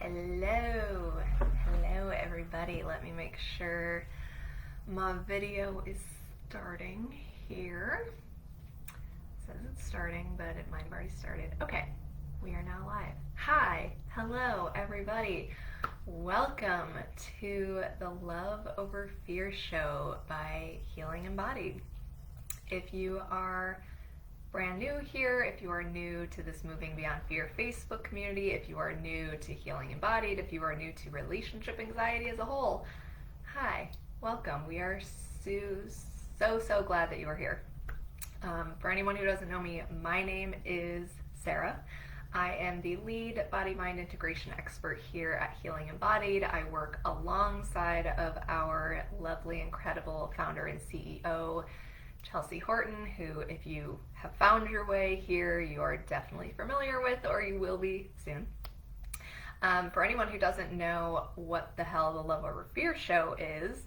Hello everybody. Let me make sure my video is starting here. It says it's starting, but it might have already started. Okay, we are now live. Hi, hello everybody. Welcome to the Love Over Fear show by Healing Embodied. If you are brand new here, if you are new to this Moving Beyond Fear Facebook community, if you are new to Healing Embodied, if you are new to relationship anxiety as a whole, hi, welcome. We are so glad that you are here. For anyone who doesn't know me, my name is Sarah. I am the lead body-mind integration expert here at Healing Embodied. I work alongside of our lovely, incredible founder and CEO, Chelsea Horton, who, if you have found your way here, you are definitely familiar with, or you will be soon. For anyone who doesn't know what the hell the Love Over Fear show is,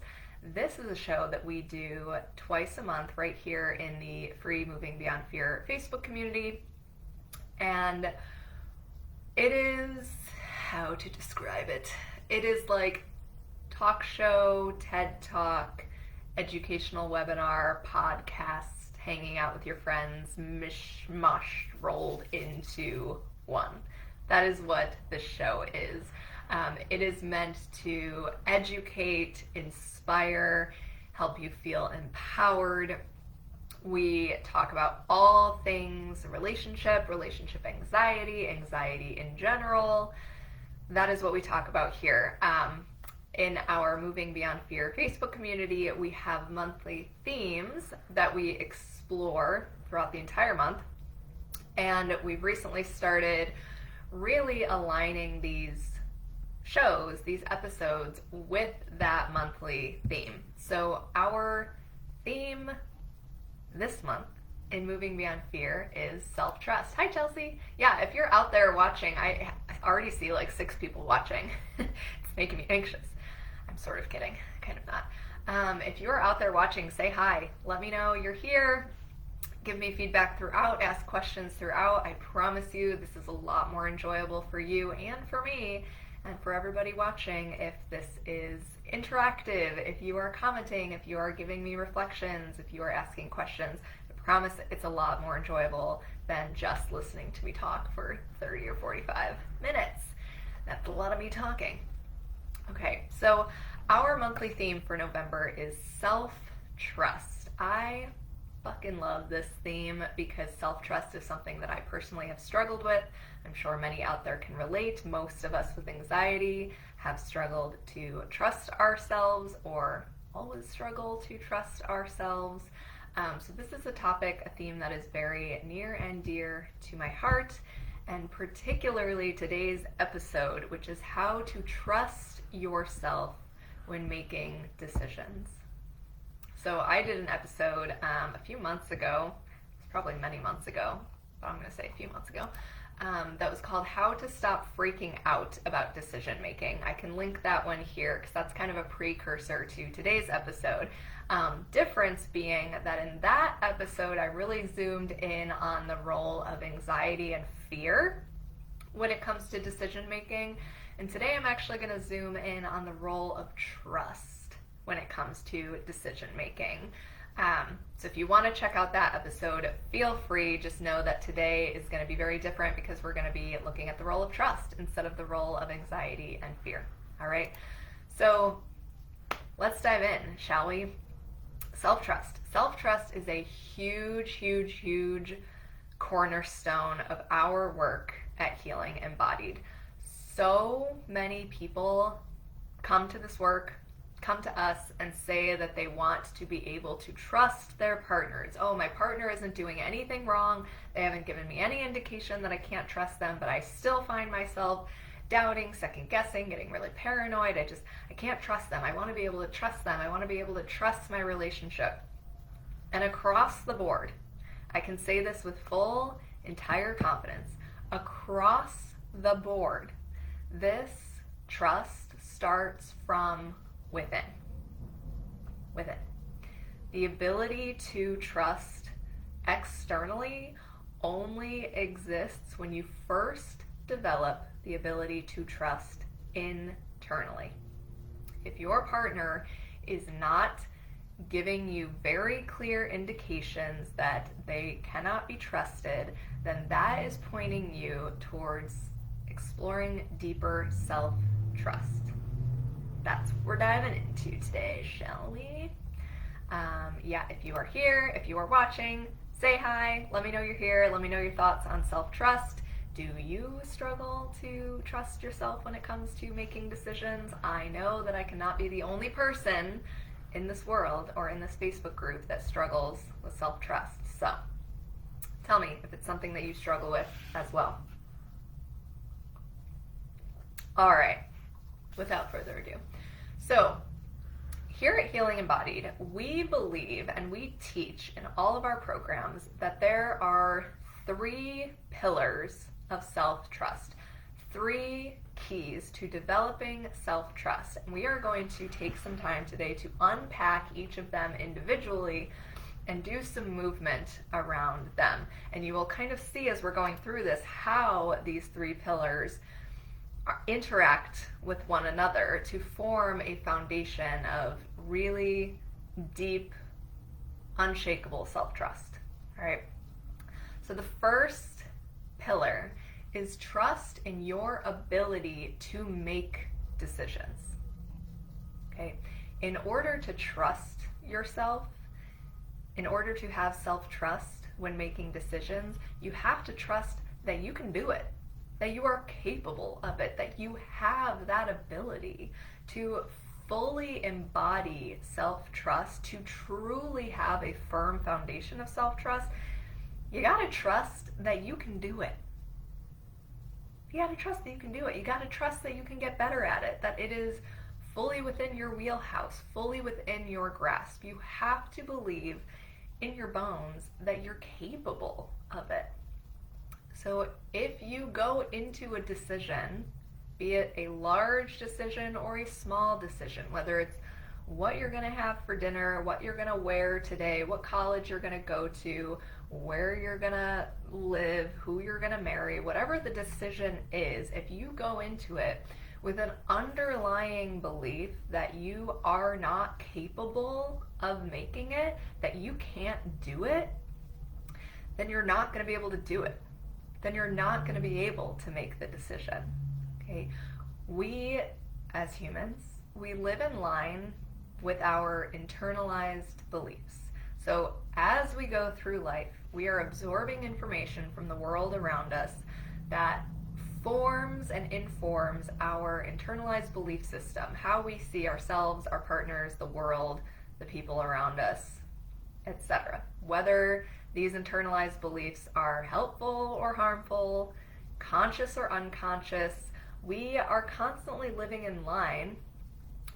this is a show that we do twice a month right here in the free Moving Beyond Fear Facebook community. And it is, how to describe it? It is like talk show, TED Talk, educational webinar, podcast, hanging out with your friends, mishmash rolled into one. That is what this show is. It is meant to educate, inspire, help you feel empowered. We talk about all things relationship anxiety, anxiety in general. That is what we talk about here. In our Moving Beyond Fear Facebook community, we have monthly themes that we explore throughout the entire month. And we've recently started really aligning these shows, these episodes, with that monthly theme. So our theme this month in Moving Beyond Fear is self-trust. Hi, Chelsea. Yeah, if you're out there watching, I already see like 6 people watching. It's making me anxious. I'm sort of kidding, kind of not. If you're out there watching, say hi. Let me know you're here. Give me feedback throughout, ask questions throughout. I promise you this is a lot more enjoyable for you and for me and for everybody watching if this is interactive, if you are commenting, if you are giving me reflections, if you are asking questions. I promise it's a lot more enjoyable than just listening to me talk for 30 or 45 minutes. That's a lot of me talking. Okay, so our monthly theme for November is self-trust. I fucking love this theme because self-trust is something that I personally have struggled with. I'm sure many out there can relate. Most of us with anxiety have struggled to trust ourselves or always struggle to trust ourselves. So this is a topic, a theme that is very near and dear to my heart, and particularly today's episode, which is how to trust yourself when making decisions. So I did an episode a few months ago, it's probably many months ago, but I'm going to say a few months ago, that was called How to Stop Freaking Out About Decision Making. I can link that one here because that's kind of a precursor to today's episode. Difference being that in that episode I really zoomed in on the role of anxiety and fear when it comes to decision making. And today I'm actually going to zoom in on the role of trust when it comes to decision making. So if you want to check out that episode, feel free. Just know that today is going to be very different because we're going to be looking at the role of trust instead of the role of anxiety and fear. All right. So let's dive in, shall we? Self-trust. Self-trust is a huge cornerstone of our work at Healing Embodied. So many people come to this work, come to us and say that they want to be able to trust their partners. Oh, my partner isn't doing anything wrong. They haven't given me any indication that I can't trust them, but I still find myself doubting, second guessing, getting really paranoid. I can't trust them. I want to be able to trust them. I want to be able to trust my relationship. And across the board, I can say this with full, entire confidence. Across the board, this trust starts from within. The ability to trust externally only exists when you first develop the ability to trust internally. If your partner is not giving you very clear indications that they cannot be trusted, then that is pointing you towards exploring deeper self-trust. That's what we're diving into today, shall we? If you are here, if you are watching, say hi, let me know you're here, let me know your thoughts on self-trust. Do you struggle to trust yourself when it comes to making decisions? I know that I cannot be the only person in this world or in this Facebook group that struggles with self-trust. So tell me if it's something that you struggle with as well. All right, without further ado. So here at Healing Embodied, we believe and we teach in all of our programs that there are 3 pillars of self-trust, 3 keys to developing self-trust. And we are going to take some time today to unpack each of them individually and do some movement around them. And you will kind of see as we're going through this how these 3 pillars interact with one another to form a foundation of really deep, unshakable self-trust. All right. So the first pillar is trust in your ability to make decisions. Okay? In order to trust yourself, in order to have self-trust when making decisions, you have to trust that you can do it, that you are capable of it, that you have that ability to fully embody self-trust, to truly have a firm foundation of self-trust. You gotta trust that you can do it. You gotta trust that you can do it. You gotta trust that you can get better at it, that it is fully within your wheelhouse, fully within your grasp. You have to believe in your bones that you're capable of it. So if you go into a decision, be it a large decision or a small decision, whether it's what you're gonna have for dinner, what you're gonna wear today, what college you're gonna go to, where you're gonna live, who you're gonna marry, whatever the decision is, if you go into it with an underlying belief that you are not capable of making it, that you can't do it, then you're not gonna be able to do it. Then you're not gonna be able to make the decision, okay? We, as humans, we live in line with our internalized beliefs. So as we go through life, we are absorbing information from the world around us that forms and informs our internalized belief system, how we see ourselves, our partners, the world, the people around us, etc. Whether these internalized beliefs are helpful or harmful, conscious or unconscious, we are constantly living in line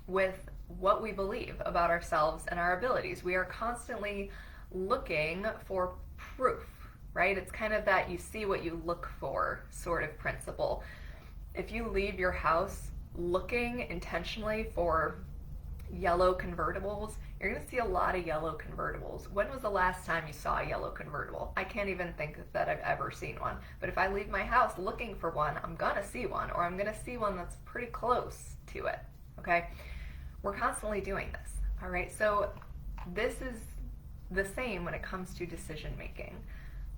with what we believe about ourselves and our abilities. We are constantly looking for proof, right? It's kind of that you see what you look for sort of principle. If you leave your house looking intentionally for yellow convertibles, you're going to see a lot of yellow convertibles. When was the last time you saw a yellow convertible? I can't even think that I've ever seen one. But if I leave my house looking for one, I'm going to see one, or I'm going to see one that's pretty close to it, okay? We're constantly doing this, all right? So this is the same when it comes to decision making.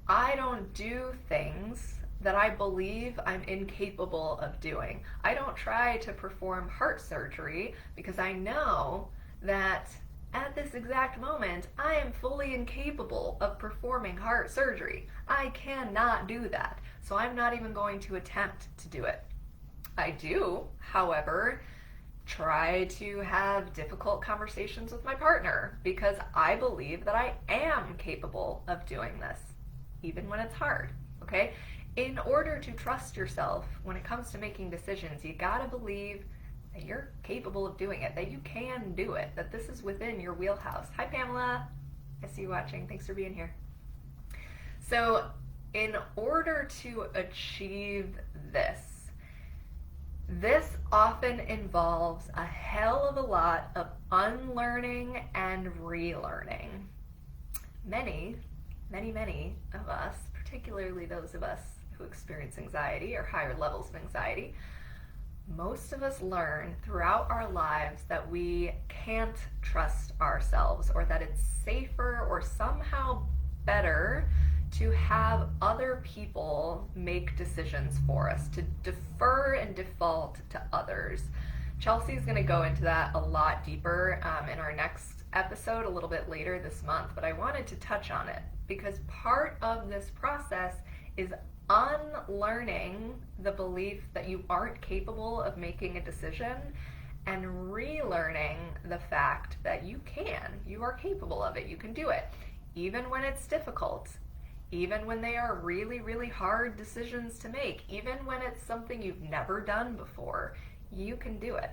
I don't do things that I believe I'm incapable of doing. I don't try to perform heart surgery because I know that at this exact moment, I am fully incapable of performing heart surgery. I cannot do that, so I'm not even going to attempt to do it. I do, however, try to have difficult conversations with my partner because I believe that I am capable of doing this, even when it's hard, okay? In order to trust yourself when it comes to making decisions, you gotta believe that you're capable of doing it, that you can do it, that this is within your wheelhouse. Hi, Pamela. I see you watching. Thanks for being here. So in order to achieve this often involves a hell of a lot of unlearning and relearning. Many of us, particularly those of us who experience anxiety or higher levels of anxiety, most of us learn throughout our lives that we can't trust ourselves, or that it's safer or somehow better to have other people make decisions for us, to defer and default to others. Chelsea's going to go into that a lot deeper in our next episode a little bit later this month, but I wanted to touch on it because part of this process is unlearning the belief that you aren't capable of making a decision and relearning the fact that you are capable of it, you can do it, even when it's difficult, even when they are really, really hard decisions to make, even when it's something you've never done before, you can do it,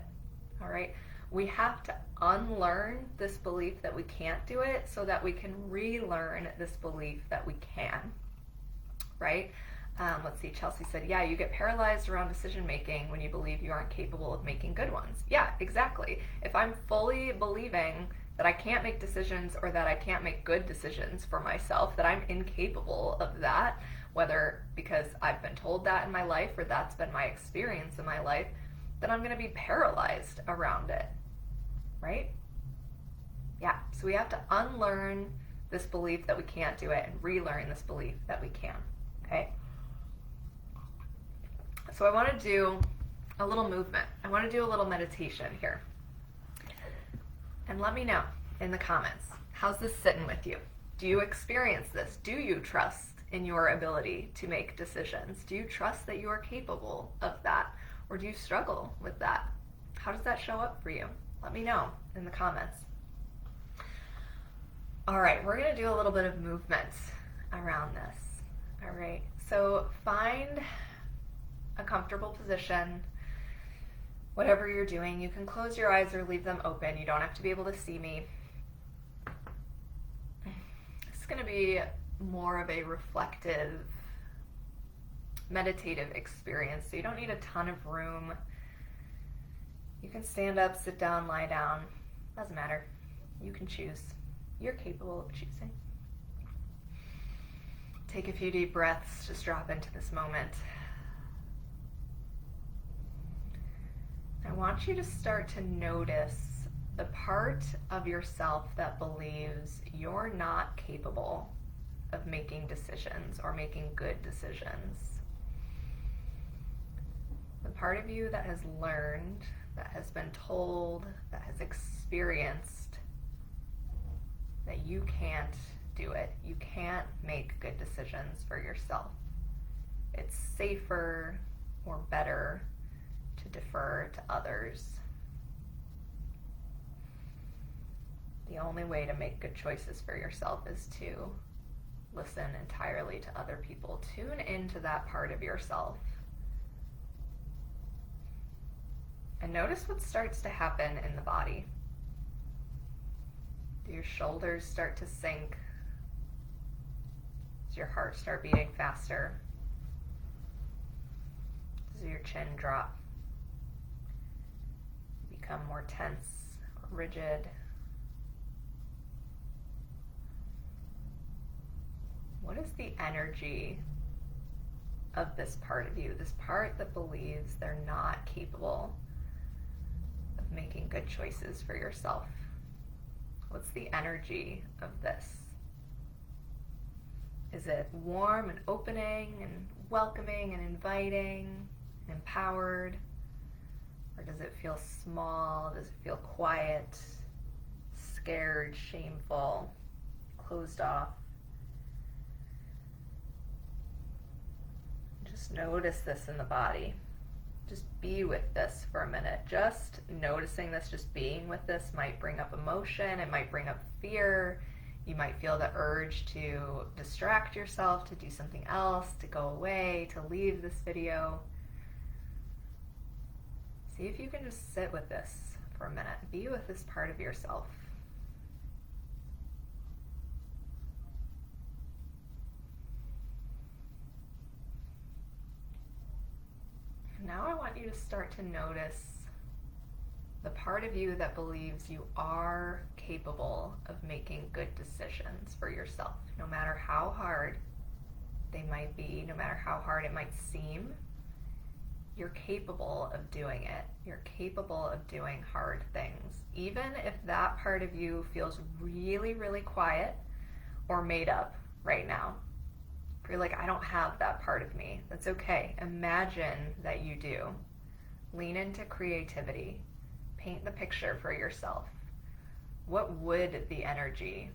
all right? We have to unlearn this belief that we can't do it so that we can relearn this belief that we can, right? Let's see, Chelsea said, yeah, you get paralyzed around decision making when you believe you aren't capable of making good ones. Yeah, exactly. If I'm fully believing that I can't make decisions or that I can't make good decisions for myself, that I'm incapable of that, whether because I've been told that in my life or that's been my experience in my life, then I'm going to be paralyzed around it, right? Yeah, so we have to unlearn this belief that we can't do it and relearn this belief that we can, okay? So I want to do a little movement. I want to do a little meditation here. And let me know in the comments, how's this sitting with you? Do you experience this? Do you trust in your ability to make decisions? Do you trust that you are capable of that? Or do you struggle with that? How does that show up for you? Let me know in the comments. All right, we're going to do a little bit of movement around this. All right, so find a comfortable position. Whatever you're doing, you can close your eyes or leave them open. You don't have to be able to see me. It's going to be more of a reflective, meditative experience, so you don't need a ton of room. You can stand up, sit down, lie down. Doesn't matter. You can choose. You're capable of choosing. Take a few deep breaths. Just drop into this moment. I want you to start to notice the part of yourself that believes you're not capable of making decisions or making good decisions. The part of you that has learned, that has been told, that has experienced that you can't do it. You can't make good decisions for yourself. It's safer or better to defer to others. The only way to make good choices for yourself is to listen entirely to other people. Tune into that part of yourself. And notice what starts to happen in the body. Do your shoulders start to sink? Does your heart start beating faster? Does your chin drop? Become more tense or rigid? What is the energy of this part of you, this part that believes they're not capable of making good choices for yourself? What's the energy of this? Is it warm and opening and welcoming and inviting and empowered? Or does it feel small? Does it feel quiet, scared, shameful, closed off? Just notice this in the body. Just be with this for a minute. Just noticing this, just being with this might bring up emotion. It might bring up fear. You might feel the urge to distract yourself, to do something else, to go away, to leave this video. See if you can just sit with this for a minute. Be with this part of yourself. Now I want you to start to notice the part of you that believes you are capable of making good decisions for yourself, no matter how hard they might be, no matter how hard it might seem. you're capable of doing it. You're capable of doing hard things. Even if that part of you feels really, really quiet or made up right now. If you're like, I don't have that part of me, that's okay. Imagine that you do. Lean into creativity. Paint the picture for yourself. What would the energy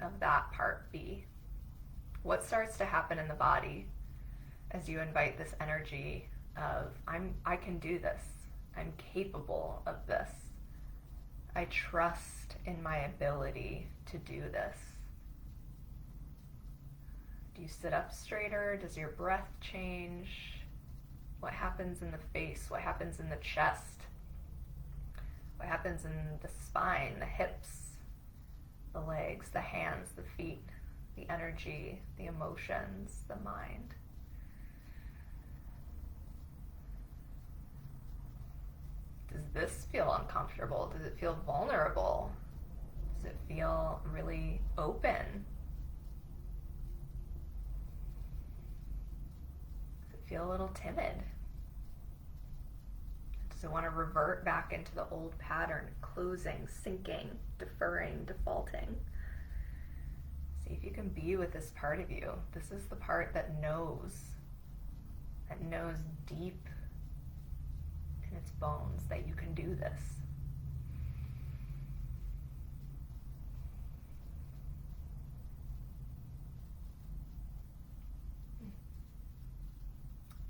of that part be? What starts to happen in the body as you invite this energy of, I can do this. I'm capable of this. I trust in my ability to do this. Do you sit up straighter? Does your breath change? What happens in the face? What happens in the chest? What happens in the spine, the hips, the legs, the hands, the feet, the energy, the emotions, the mind? Does this feel uncomfortable? Does it feel vulnerable? Does it feel really open? Does it feel a little timid? Does it want to revert back into the old pattern, closing, sinking, deferring, defaulting? See if you can be with this part of you. This is the part that knows deep in its bones that you can do this.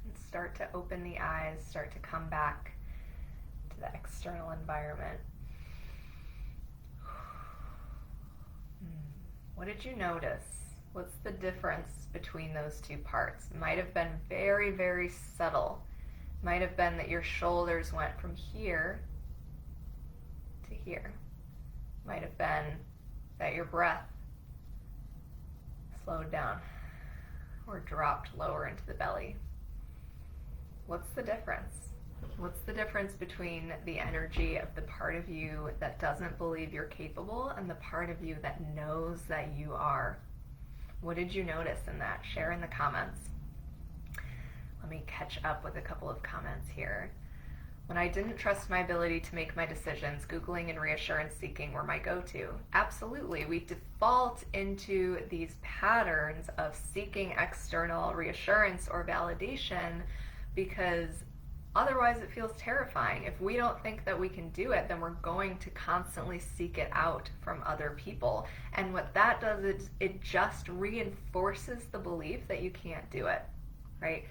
And start to open the eyes, start to come back to the external environment. What did you notice? What's the difference between those two parts? It might have been very, very subtle. Might have been that your shoulders went from here to here. Might have been that your breath slowed down or dropped lower into the belly. What's the difference? What's the difference between the energy of the part of you that doesn't believe you're capable and the part of you that knows that you are? What did you notice in that? Share in the comments. Let me catch up with a couple of comments here. When I didn't trust my ability to make my decisions, Googling and reassurance seeking were my go-to. Absolutely, we default into these patterns of seeking external reassurance or validation because otherwise it feels terrifying. If we don't think that we can do it, then we're going to constantly seek it out from other people. And what that does is it just reinforces the belief that you can't do it, right?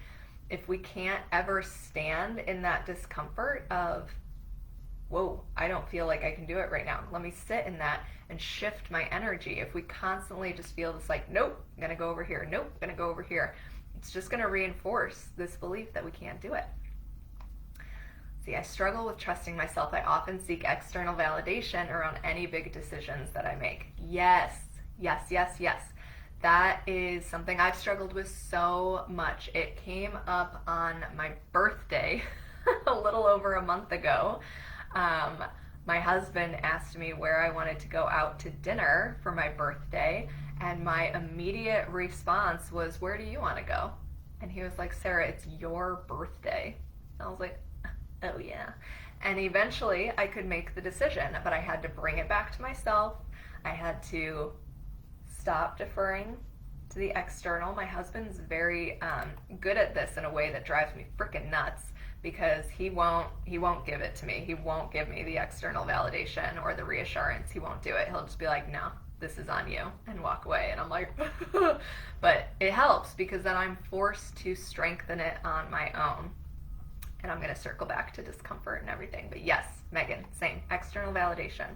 If we can't ever stand in that discomfort of, whoa, I don't feel like I can do it right now. Let me sit in that and shift my energy. If we constantly just feel this like, nope, I'm gonna go over here, nope, I'm gonna go over here, it's just gonna reinforce this belief that we can't do it. See, I struggle with trusting myself. I often seek external validation around any big decisions that I make. Yes, yes, yes, yes. That is something I've struggled with so much. It came up on my birthday a little over a month ago. My husband asked me where I wanted to go out to dinner for my birthday, and my immediate response was, where do you want to go? And he was like, Sarah, it's your birthday. And I was like, oh yeah. And eventually I could make the decision, but I had to bring it back to myself. I had to stop deferring to the external. My husband's very good at this in a way that drives me freaking nuts because he won't give it to me. He won't give me the external validation or the reassurance. He won't do it. He'll just be like, no, this is on you, and walk away. And I'm like, but it helps because then I'm forced to strengthen it on my own. And I'm going to circle back to discomfort and everything. But yes, Megan, same. External validation.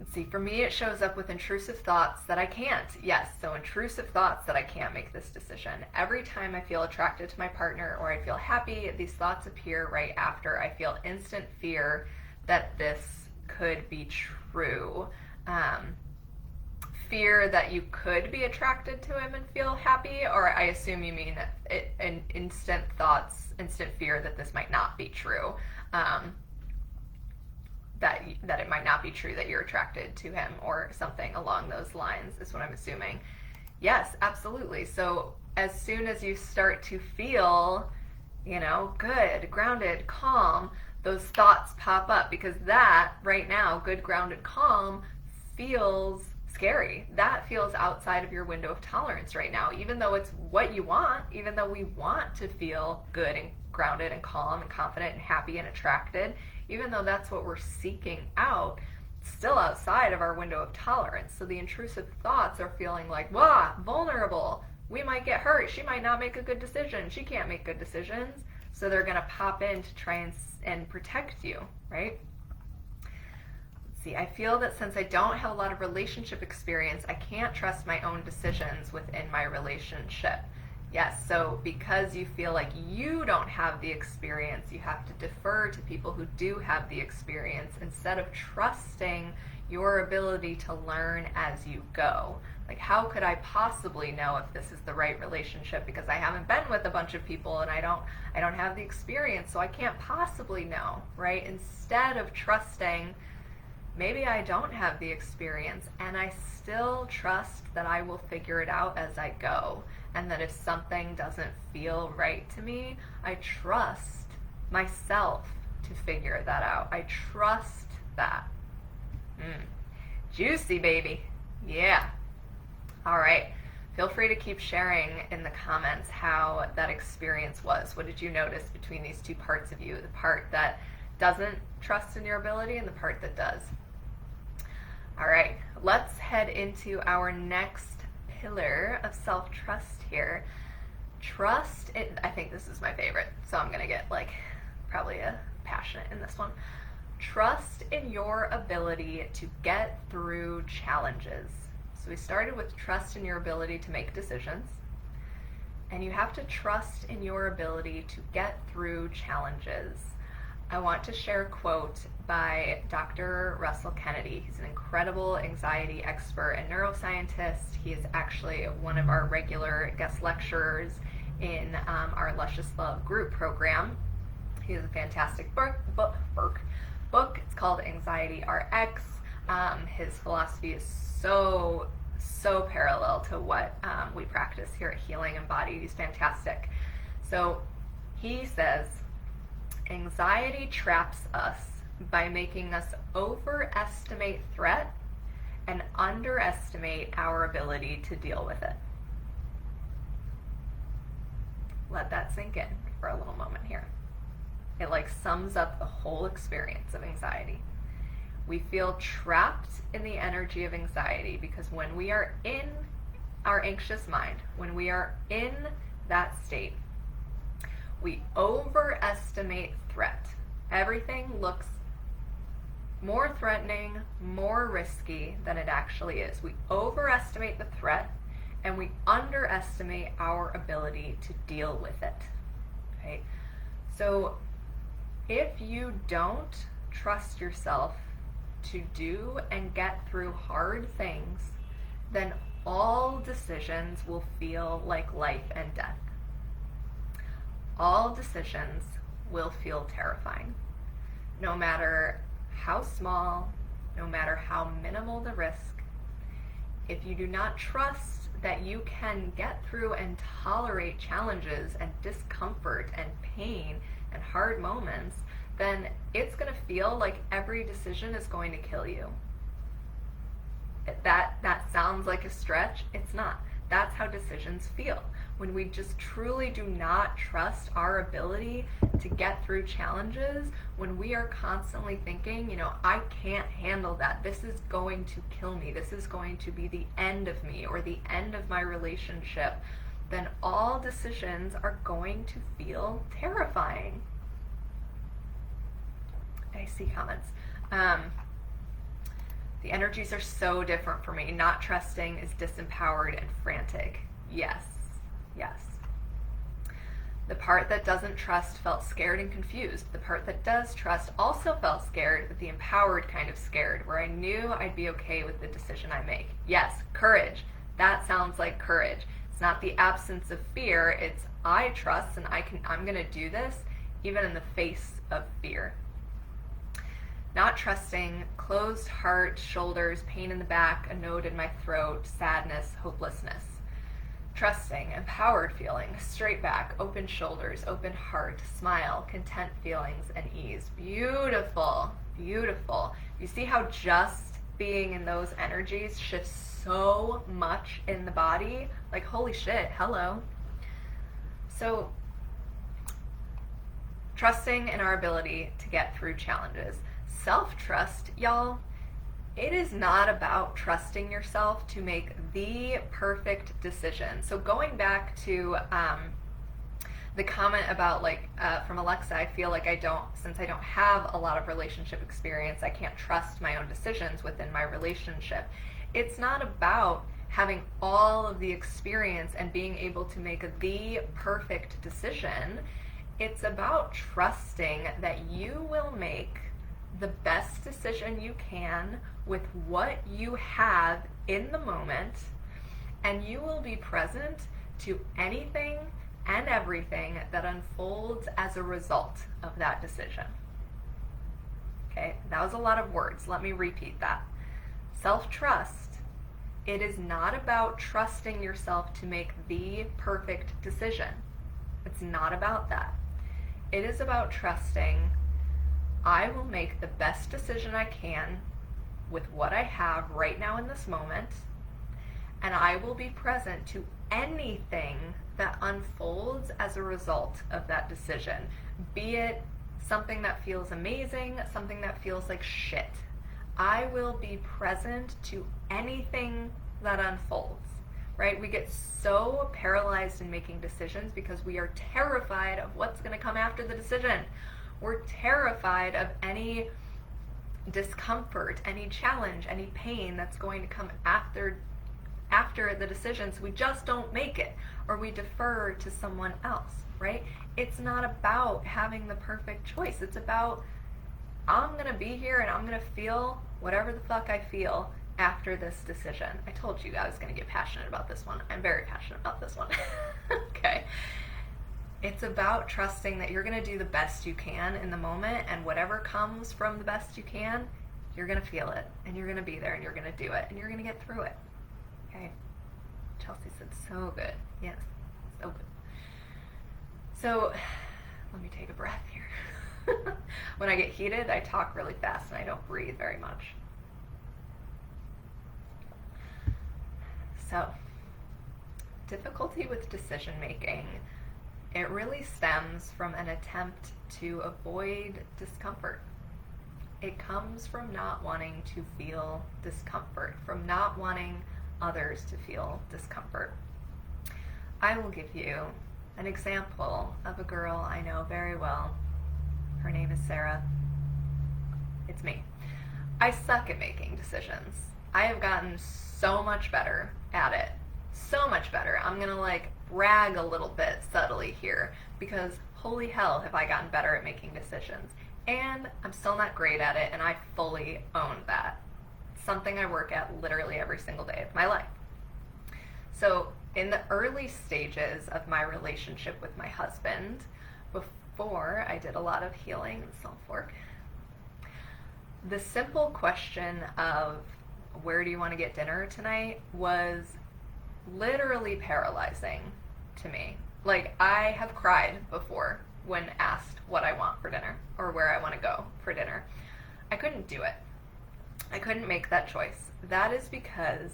Let's see, for me it shows up with intrusive thoughts that I can't. Yes, so intrusive thoughts that I can't make this decision. Every time I feel attracted to my partner or I feel happy, these thoughts appear right after. I feel instant fear that this could be true. Fear that you could be attracted to him and feel happy, or I assume you mean an instant fear that this might not be true. That it might not be true that you're attracted to him or something along those lines is what I'm assuming. Yes, absolutely. So as soon as you start to feel good, grounded, calm, those thoughts pop up because that right now, good, grounded, calm, feels scary. That feels outside of your window of tolerance right now, even though it's what you want, even though we want to feel good and grounded and calm and confident and happy and attracted, even though that's what we're seeking out, still outside of our window of tolerance. So the intrusive thoughts are feeling like, wow, vulnerable. We might get hurt. She might not make a good decision. She can't make good decisions. So they're going to pop in to try and protect you, right? Let's see. I feel that since I don't have a lot of relationship experience, I can't trust my own decisions within my relationship. Yes, so because you feel like you don't have the experience, you have to defer to people who do have the experience instead of trusting your ability to learn as you go. Like, how could I possibly know if this is the right relationship because I haven't been with a bunch of people and I don't have the experience, so I can't possibly know, right? Instead of trusting, maybe I don't have the experience and I still trust that I will figure it out as I go. And that if something doesn't feel right to me, I trust myself to figure that out. I trust that. Juicy, baby. Yeah. All right. Feel free to keep sharing in the comments how that experience was. What did you notice between these two parts of you? The part that doesn't trust in your ability and the part that does. All right. Let's head into our next pillar of self-trust here. Trust it. I think this is my favorite, so I'm gonna get probably passionate in this one. Trust in your ability to get through challenges. So we started with trust in your ability to make decisions, and you have to trust in your ability to get through challenges. I want to share a quote by Dr. Russell Kennedy. He's an incredible anxiety expert and neuroscientist. He is actually one of our regular guest lecturers in our Luscious Love group program. He has a fantastic book. It's called Anxiety RX. His philosophy is so parallel to what we practice here at Healing Embodied. He's fantastic. So he says, anxiety traps us by making us overestimate threat and underestimate our ability to deal with it. Let that sink in for a little moment here. It sums up the whole experience of anxiety. We feel trapped in the energy of anxiety because when we are in our anxious mind, when we are in that state, we overestimate threat. Everything looks more threatening, more risky than it actually is. We overestimate the threat and we underestimate our ability to deal with it. Okay? So if you don't trust yourself to do and get through hard things, then all decisions will feel like life and death. All decisions will feel terrifying. No matter how small, no matter how minimal the risk, if you do not trust that you can get through and tolerate challenges and discomfort and pain and hard moments, then it's going to feel like every decision is going to kill you. That sounds like a stretch. It's not. That's how decisions feel. When we just truly do not trust our ability to get through challenges, when we are constantly thinking, I can't handle that. This is going to kill me. This is going to be the end of me or the end of my relationship, then all decisions are going to feel terrifying. I see comments. The energies are so different for me. Not trusting is disempowered and frantic. Yes. The part that doesn't trust felt scared and confused. The part that does trust also felt scared, but the empowered kind of scared, where I knew I'd be okay with the decision I make. Yes, courage. That sounds like courage. It's not the absence of fear. It's I trust and I'm going to do this even in the face of fear. Not trusting, closed heart, shoulders, pain in the back, a note in my throat, sadness, hopelessness. Trusting, empowered feeling, straight back, open shoulders, open heart, smile, content feelings, and ease. Beautiful, beautiful. You see how just being in those energies shifts so much in the body? Like, holy shit, hello. So, trusting in our ability to get through challenges. Self-trust, y'all, it is not about trusting yourself to make the perfect decision. So going back to the comment about from Alexa, I feel like since I don't have a lot of relationship experience, I can't trust my own decisions within my relationship. It's not about having all of the experience and being able to make the perfect decision. It's about trusting that you will make the best decision you can with what you have in the moment, and you will be present to anything and everything that unfolds as a result of that decision. Okay, that was a lot of words. Let me repeat that. Self-trust, it is not about trusting yourself to make the perfect decision. It's not about that. It is about trusting I will make the best decision I can with what I have right now in this moment, and I will be present to anything that unfolds as a result of that decision, be it something that feels amazing, something that feels like shit. I will be present to anything that unfolds, right? We get so paralyzed in making decisions because we are terrified of what's going to come after the decision. We're terrified of any discomfort, any challenge, any pain that's going to come after the decision, so we just don't make it, or we defer to someone else, right? It's not about having the perfect choice. It's about, I'm going to be here and I'm going to feel whatever the fuck I feel after this decision. I told you I was going to get passionate about this one. I'm very passionate about this one. Okay. It's about trusting that you're going to do the best you can in the moment, and whatever comes from the best you can, you're going to feel it, and you're going to be there, and you're going to do it, and you're going to get through it. Okay? Chelsea said, so good. Yes, so good. So, let me take a breath here. When I get heated, I talk really fast, and I don't breathe very much. So, difficulty with decision making. It really stems from an attempt to avoid discomfort. It comes from not wanting to feel discomfort, from not wanting others to feel discomfort. I will give you an example of a girl I know very well. Her name is Sarah. It's me. I suck at making decisions. I have gotten so much better at it. So much better. I'm gonna brag a little bit subtly here, because holy hell have I gotten better at making decisions. And I'm still not great at it, and I fully own that. It's something I work at literally every single day of my life. So in the early stages of my relationship with my husband, before I did a lot of healing and self-work, the simple question of where do you want to get dinner tonight was literally paralyzing to me. I have cried before when asked what I want for dinner or where I want to go for dinner. I couldn't do it. I couldn't make that choice. That is because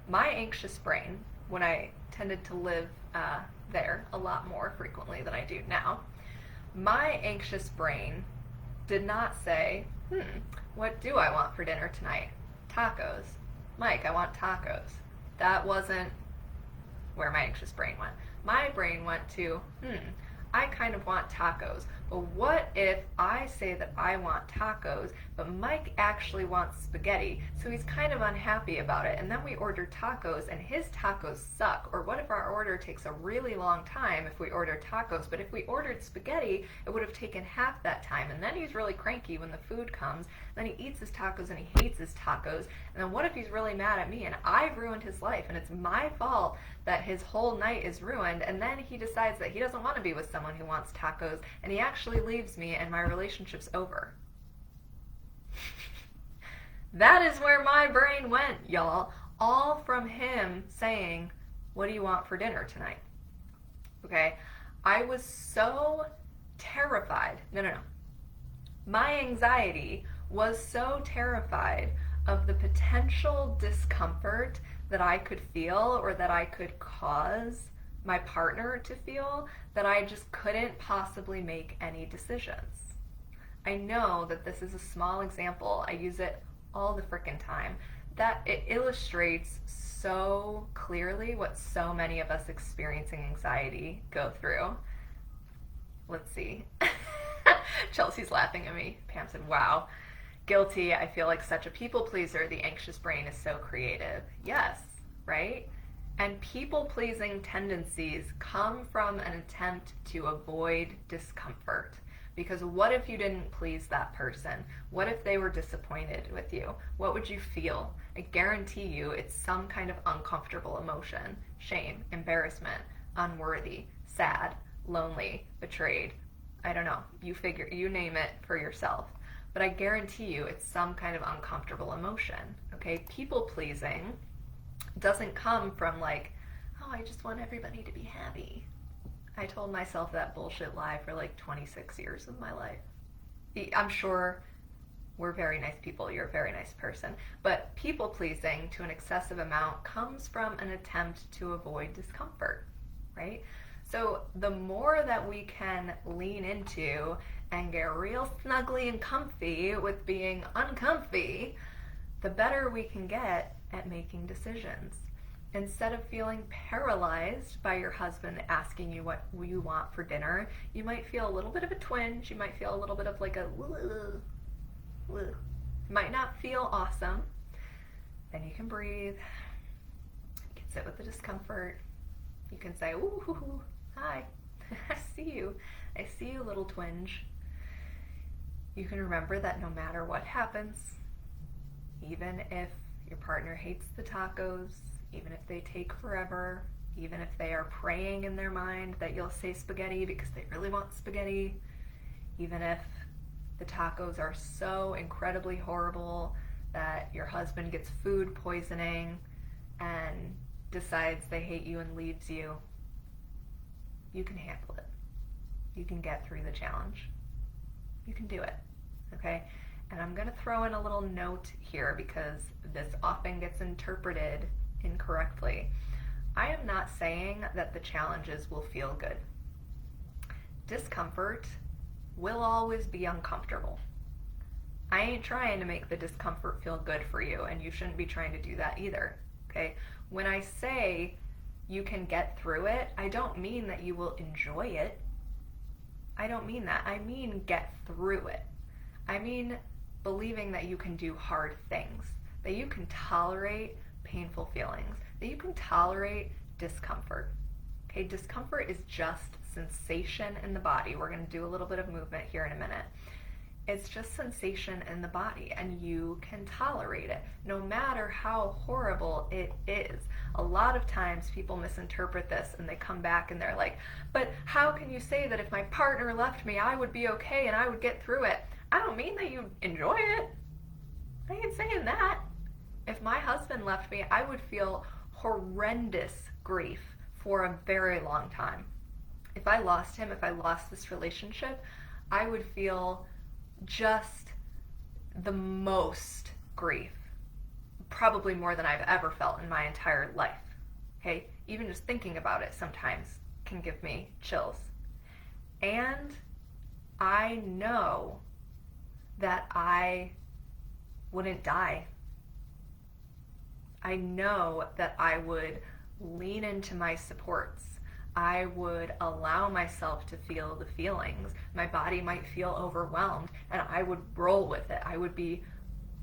my anxious brain, when I tended to live there a lot more frequently than I do now, my anxious brain did not say, what do I want for dinner tonight? Tacos. Mike, I want tacos. That wasn't where my anxious brain went. My brain went to, I kind of want tacos, but what if I say that I want tacos, but Mike actually wants spaghetti, so he's kind of unhappy about it, and then we order tacos and his tacos suck? Or what if our order takes a really long time if we order tacos, but if we ordered spaghetti, it would have taken half that time, and then he's really cranky when the food comes, then he eats his tacos and he hates his tacos, and then what if he's really mad at me and I've ruined his life and it's my fault that his whole night is ruined, and then he decides that he doesn't want to be with someone who wants tacos, and he actually leaves me and my relationship's over. That is where my brain went, y'all. All from him saying, what do you want for dinner tonight? Okay, I was so terrified. No. My anxiety was so terrified of the potential discomfort that I could feel or that I could cause my partner to feel that I just couldn't possibly make any decisions. I know that this is a small example. I use it all the frickin' time. That it illustrates so clearly what so many of us experiencing anxiety go through. Let's see. Chelsea's laughing at me. Pam said, wow. Guilty. I feel like such a people pleaser. The anxious brain is so creative. Yes, right? And people pleasing tendencies come from an attempt to avoid discomfort. Because what if you didn't please that person? What if they were disappointed with you? What would you feel? I guarantee you it's some kind of uncomfortable emotion. Shame, embarrassment, unworthy, sad, lonely, betrayed. I don't know. You name it for yourself. But I guarantee you it's some kind of uncomfortable emotion. Okay? People pleasing doesn't come from like, oh, I just want everybody to be happy. I told myself that bullshit lie for like 26 years of my life. I'm sure we're very nice people. You're a very nice person. But people pleasing to an excessive amount comes from an attempt to avoid discomfort, right? So the more that we can lean into and get real snuggly and comfy with being uncomfy, the better we can get at making decisions. Instead of feeling paralyzed by your husband asking you what you want for dinner, you might feel a little bit of a twinge. You might feel a little bit of like a woo. Might not feel awesome. Then you can breathe. You can sit with the discomfort. You can say, ooh, hi, I see you. I see you, little twinge. You can remember that no matter what happens, even if your partner hates the tacos, even if they take forever, even if they are praying in their mind that you'll say spaghetti because they really want spaghetti, even if the tacos are so incredibly horrible that your husband gets food poisoning and decides they hate you and leaves you, you can handle it. You can get through the challenge. You can do it, okay? And I'm going to throw in a little note here because this often gets interpreted incorrectly. I am not saying that the challenges will feel good. Discomfort will always be uncomfortable. I ain't trying to make the discomfort feel good for you, and you shouldn't be trying to do that either, okay? When I say you can get through it, I don't mean that you will enjoy it. I don't mean that. I mean get through it. I mean believing that you can do hard things, that you can tolerate painful feelings, that you can tolerate discomfort. Okay, discomfort is just sensation in the body. We're going to do a little bit of movement here in a minute. It's just sensation in the body, and you can tolerate it no matter how horrible it is. A lot of times people misinterpret this and they come back and they're like, but how can you say that if my partner left me, I would be okay and I would get through it? I don't mean that you enjoy it. I ain't saying that. If my husband left me, I would feel horrendous grief for a very long time. If I lost him, if I lost this relationship, I would feel just the most grief, probably more than I've ever felt in my entire life. Okay, even just thinking about it sometimes can give me chills. And I know that I wouldn't die. I know that I would lean into my supports. I would allow myself to feel the feelings. My body might feel overwhelmed, and I would roll with it. I would be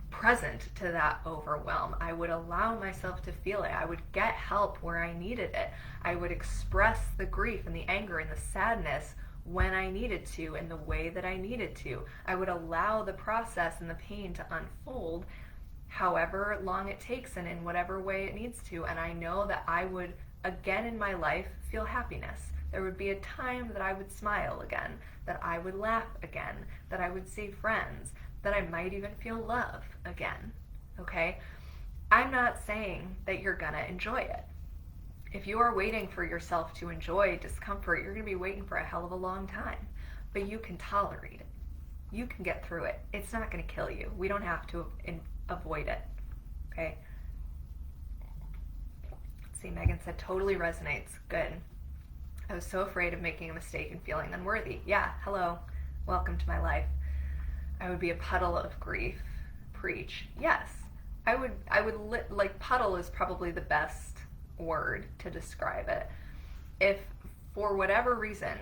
present to that overwhelm. I would allow myself to feel it. I would get help where I needed it. I would express the grief and the anger and the sadness when I needed to, in the way that I needed to. I would allow the process and the pain to unfold however long it takes and in whatever way it needs to. And I know that I would, again in my life, feel happiness. There would be a time that I would smile again, that I would laugh again, that I would see friends, that I might even feel love again, okay? I'm not saying that you're gonna enjoy it. If you are waiting for yourself to enjoy discomfort, you're going to be waiting for a hell of a long time. But you can tolerate it. You can get through it. It's not going to kill you. We don't have to avoid it. Okay? Let's see, Megan said, totally resonates. Good. I was so afraid of making a mistake and feeling unworthy. Yeah, hello. Welcome to my life. I would be a puddle of grief. Preach. Yes. I would like, puddle is probably the best word to describe it. If for whatever reason,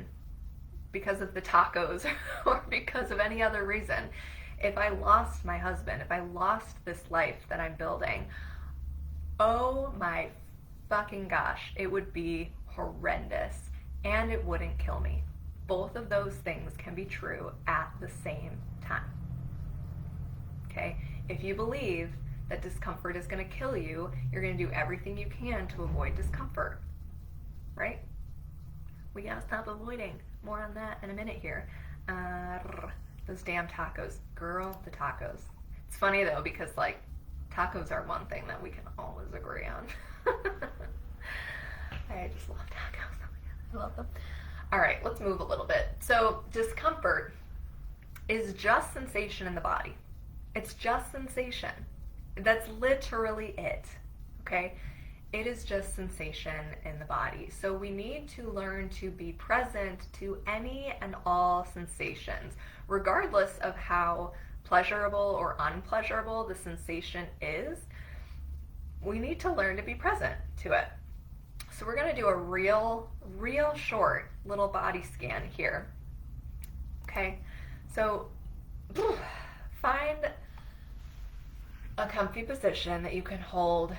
because of the tacos or because of any other reason, if I lost my husband, if I lost this life that I'm building, oh my fucking gosh, it would be horrendous and it wouldn't kill me. Both of those things can be true at the same time. Okay? If you believe that discomfort is going to kill you, you're going to do everything you can to avoid discomfort. Right? We gotta stop avoiding. More on that in a minute here. Those damn tacos. Girl, the tacos. It's funny though, because like, tacos are one thing that we can always agree on. I just love tacos. I love them. Alright, let's move a little bit. So, discomfort is just sensation in the body. It's just sensation. That's literally it. Okay? It is just sensation in the body. So we need to learn to be present to any and all sensations, regardless of how pleasurable or unpleasurable the sensation is. We need to learn to be present to it. So we're going to do a real short little body scan here. Okay, so find a comfy position that you can hold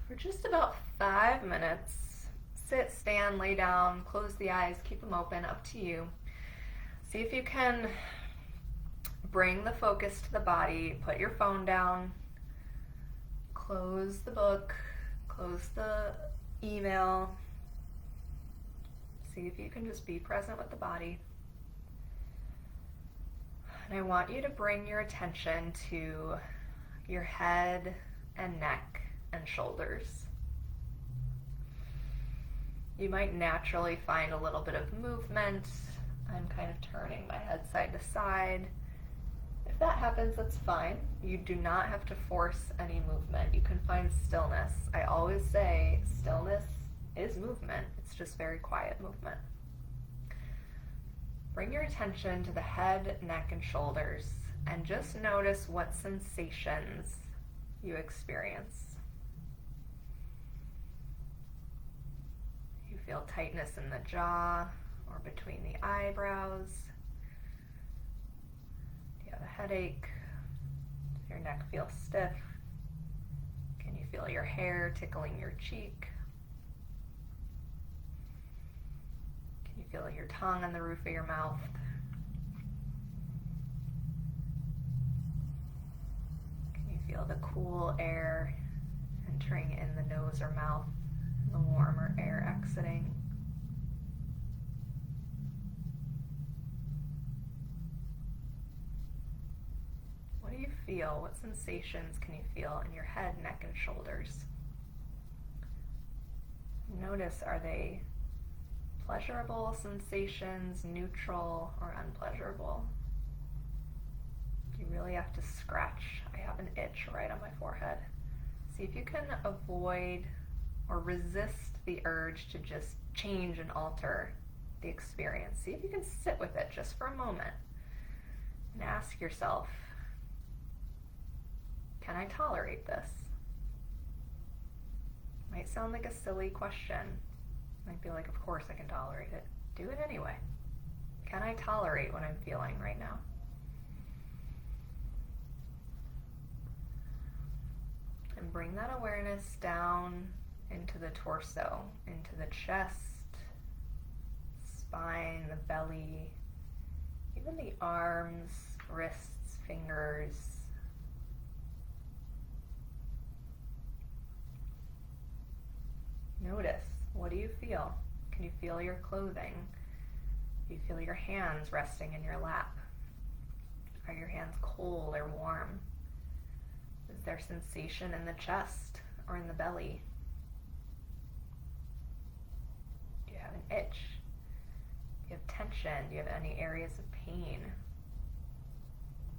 for just about 5 minutes. Sit, stand, lay down, close the eyes, keep them open, up to you. See if you can bring the focus to the body, put your phone down, close the book, close the email. See if you can just be present with the body. And I want you to bring your attention to your head and neck and shoulders. You might naturally find a little bit of movement. I'm kind of turning my head side to side. If that happens, that's fine. You do not have to force any movement. You can find stillness. I always say stillness is movement. It's just very quiet movement. Bring your attention to the head, neck, and shoulders, and just notice what sensations you experience. You feel tightness in the jaw or between the eyebrows. Do you have a headache? Does your neck feel stiff? Can you feel your hair tickling your cheek? Can you feel your tongue on the roof of your mouth? Can you feel the cool air entering in the nose or mouth, and the warmer air exiting? What do you feel? What sensations can you feel in your head, neck, and shoulders? Notice, are they pleasurable sensations, neutral, or unpleasurable? You really have to scratch. I have an itch right on my forehead. See if you can avoid or resist the urge to just change and alter the experience. See if you can sit with it just for a moment and ask yourself, can I tolerate this? Might sound like a silly question. Might be like, of course I can tolerate it. Do it anyway. Can I tolerate what I'm feeling right now? And bring that awareness down into the torso, into the chest, spine, the belly, even the arms, wrists, fingers. Notice, what do you feel? Can you feel your clothing? Do you feel your hands resting in your lap? Are your hands cold or warm? Is there sensation in the chest or in the belly? you have an itch? Do you have tension? Do you have any areas of pain?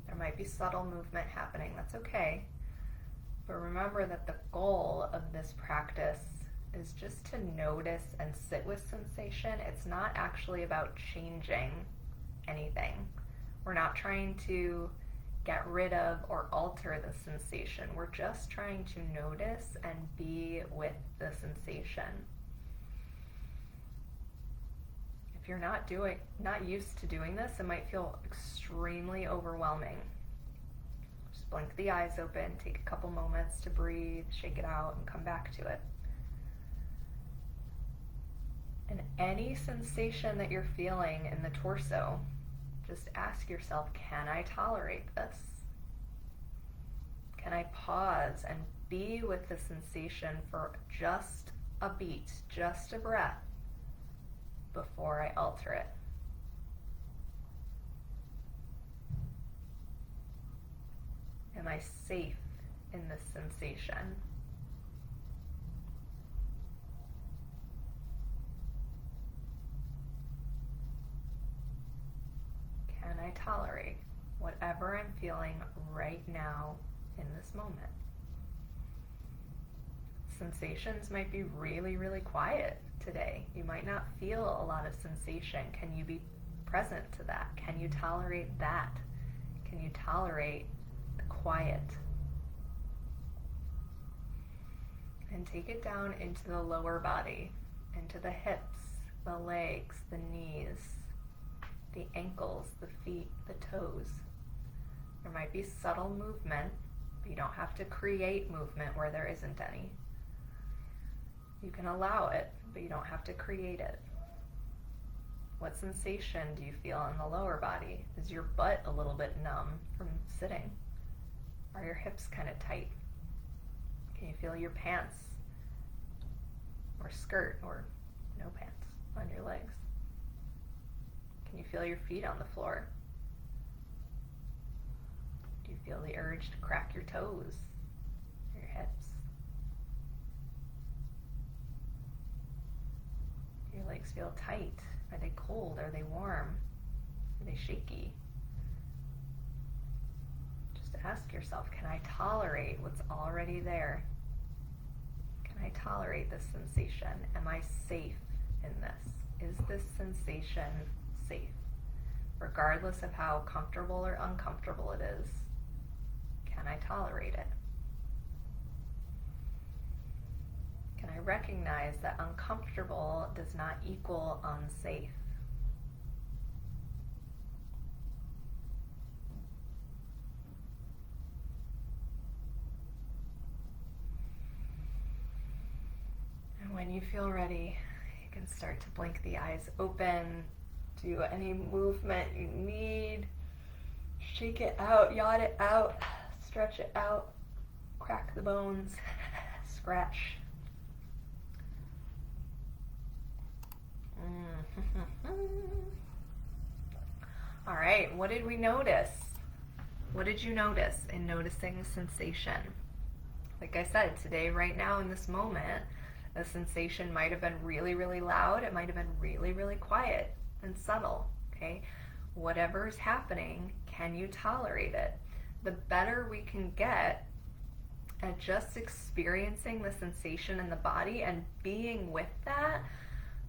There might be subtle movement happening. That's okay. But remember that the goal of this practice is just to notice and sit with sensation. It's not actually about changing anything. We're not trying to get rid of or alter the sensation. We're just trying to notice and be with the sensation. If you're not used to doing this, it might feel extremely overwhelming. Just blink the eyes open, take a couple moments to breathe, shake it out, and come back to it. And any sensation that you're feeling in the torso, just ask yourself, can I tolerate this? Can I pause and be with the sensation for just a beat, just a breath, before I alter it? Am I safe in this sensation? Can I tolerate whatever I'm feeling right now in this moment? Sensations might be really, really quiet today. You might not feel a lot of sensation. Can you be present to that? Can you tolerate that? Can you tolerate the quiet? And take it down into the lower body, into the hips, the legs, the knees, the ankles, the feet, the toes. There might be subtle movement, but you don't have to create movement where there isn't any. You can allow it, but you don't have to create it. What sensation do you feel in the lower body? Is your butt a little bit numb from sitting? Are your hips kind of tight? Can you feel your pants or skirt or no pants on your legs? Can you feel your feet on the floor? Do you feel the urge to crack your toes, your hips? Do your legs feel tight? Are they cold? Are they warm? Are they shaky? Just ask yourself, can I tolerate what's already there? Can I tolerate this sensation? Am I safe in this? Is this sensation safe? Regardless of how comfortable or uncomfortable it is, can I tolerate it? Can I recognize that uncomfortable does not equal unsafe? And when you feel ready, you can start to blink the eyes open, do any movement you need, shake it out, yawn it out, stretch it out, crack the bones, scratch. All right, what did we notice? What did you notice in noticing sensation? Like I said, today, right now, in this moment, the sensation might have been really, really loud. It might have been really, really quiet and subtle, okay? Whatever's happening, can you tolerate it? The better we can get at just experiencing the sensation in the body and being with that,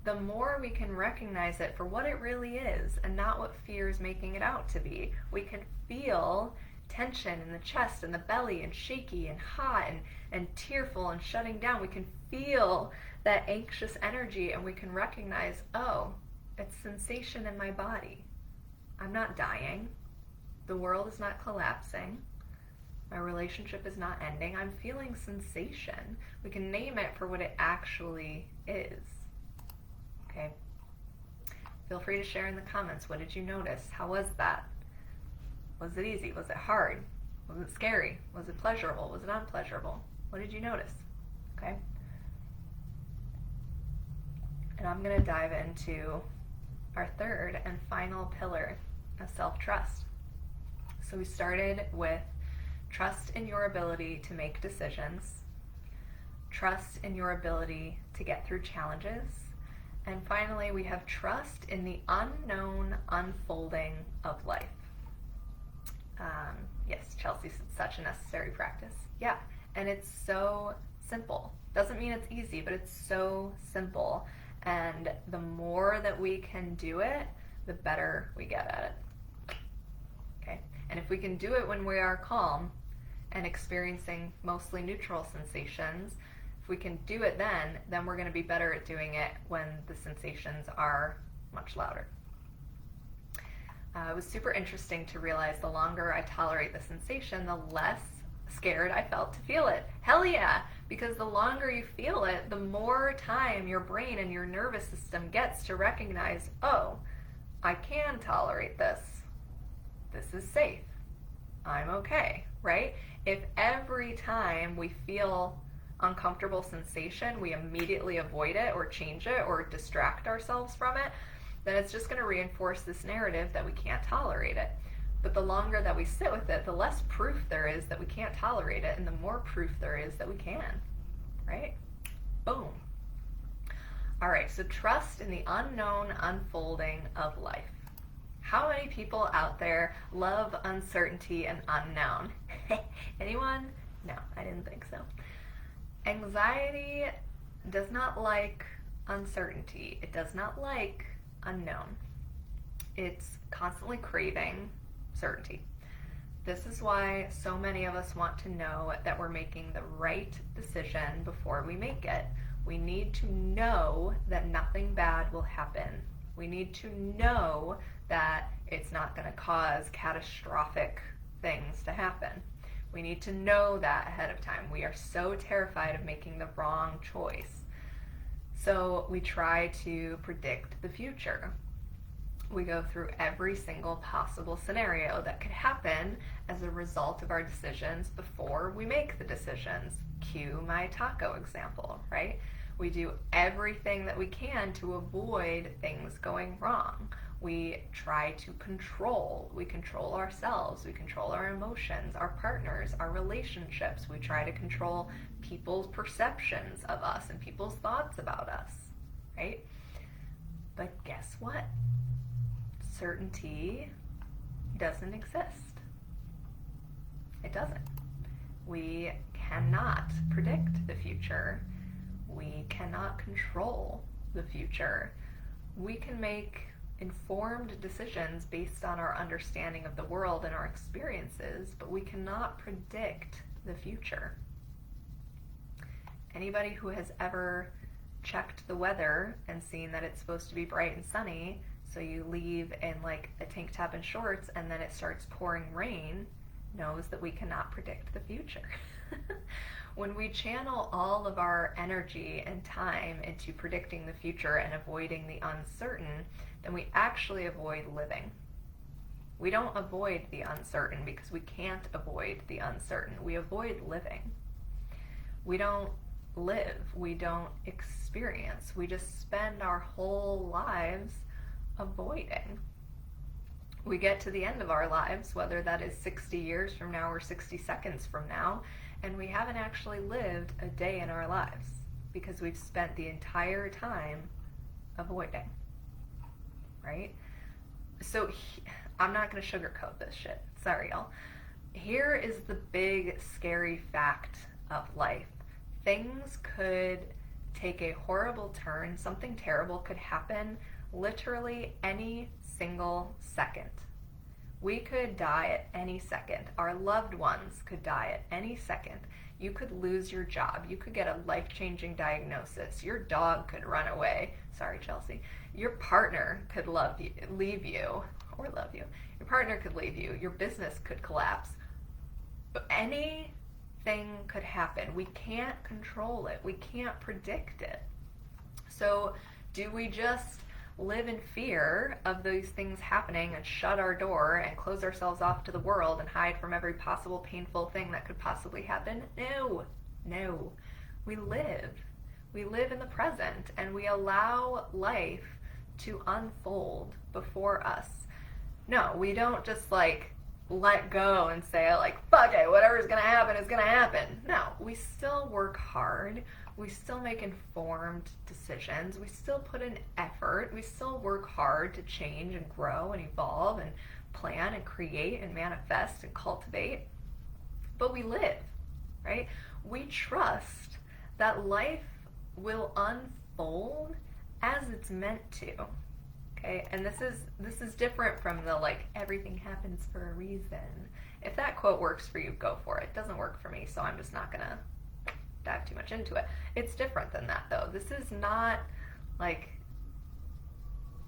the more we can recognize it for what it really is and not what fear is making it out to be. We can feel tension in the chest and the belly and shaky and hot and tearful and shutting down. We can feel that anxious energy and we can recognize, oh, it's sensation in my body. I'm not dying. The world is not collapsing. My relationship is not ending. I'm feeling sensation. We can name it for what it actually is. Okay? Feel free to share in the comments. What did you notice? How was that? Was it easy? Was it hard? Was it scary? Was it pleasurable? Was it unpleasurable? What did you notice? Okay? And I'm going to dive into our third and final pillar of self-trust. So we started with trust in your ability to make decisions, trust in your ability to get through challenges, And finally, we have trust in the unknown unfolding of life. Yes, Chelsea said such a necessary practice. Yeah, and it's so simple. Doesn't mean it's easy, but it's so simple. And the more that we can do it, the better we get at it. Okay? And if we can do it when we are calm and experiencing mostly neutral sensations, if we can do it then we're going to be better at doing it when the sensations are much louder. It was super interesting to realize the longer I tolerate the sensation, the less scared I felt to feel it. Hell yeah! Because the longer you feel it, the more time your brain and your nervous system gets to recognize, oh, I can tolerate this. This is safe. I'm okay, right? If every time we feel uncomfortable sensation, we immediately avoid it or change it or distract ourselves from it, then it's just going to reinforce this narrative that we can't tolerate it. But the longer that we sit with it, the less proof there is that we can't tolerate it, and the more proof there is that we can, right? Boom. All right, so trust in the unknown unfolding of life. How many people out there love uncertainty and unknown? Anyone? No, I didn't think so. Anxiety does not like uncertainty. It does not like unknown. It's constantly craving certainty. This is why so many of us want to know that we're making the right decision before we make it. We need to know that nothing bad will happen. We need to know that it's not going to cause catastrophic things to happen. We need to know that ahead of time. We are so terrified of making the wrong choice. So we try to predict the future. We go through every single possible scenario that could happen as a result of our decisions before we make the decisions. Cue my taco example, right? We do everything that we can to avoid things going wrong. We try to control. We control ourselves. We control our emotions, our partners, our relationships. We try to control people's perceptions of us and people's thoughts about us, right? But guess what? Certainty doesn't exist. It doesn't. We cannot predict the future. We cannot control the future. We can make informed decisions based on our understanding of the world and our experiences, but we cannot predict the future. Anybody who has ever checked the weather and seen that it's supposed to be bright and sunny, so you leave in like a tank top and shorts and then it starts pouring rain, knows that we cannot predict the future. When we channel all of our energy and time into predicting the future and avoiding the uncertain, then we actually avoid living. We don't avoid the uncertain because we can't avoid the uncertain. We avoid living. We don't live. We don't experience. We just spend our whole lives avoiding. We get to the end of our lives, whether that is 60 years from now or 60 seconds from now, and we haven't actually lived a day in our lives because we've spent the entire time avoiding, right? So I'm not going to sugarcoat this shit. Sorry, y'all. Here is the big, scary fact of life. Things could take a horrible turn. Something terrible could happen literally any single second. We could die at any second. Our loved ones could die at any second. You could lose your job. You could get a life-changing diagnosis. Your dog could run away. Sorry, Chelsea. Your partner could leave you. Your partner could leave you. Your business could collapse. Anything could happen. We can't control it. We can't predict it. So do we just live in fear of those things happening and shut our door and close ourselves off to the world and hide from every possible painful thing that could possibly happen? No. We live. We live in the present and we allow life to unfold before us. No, we don't just let go and say fuck it, whatever's gonna happen is gonna happen. No, we still work hard. We still make informed decisions. We still put in effort. We still work hard to change and grow and evolve and plan and create and manifest and cultivate. But we live, right? We trust that life will unfold as it's meant to. Okay? And this is different from the like everything happens for a reason. If that quote works for you, go for it. It doesn't work for me, so I'm just not gonna dive too much into it. It's different than that though. This is not like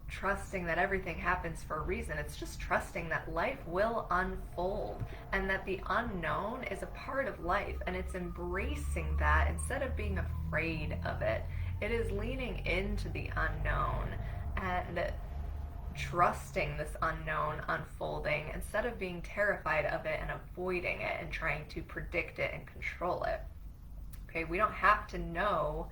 trusting that everything happens for a reason. It's just trusting that life will unfold and that the unknown is a part of life, and it's embracing that instead of being afraid of it. It is leaning into the unknown and trusting this unknown unfolding instead of being terrified of it and avoiding it and trying to predict it and control it. Okay, we don't have to know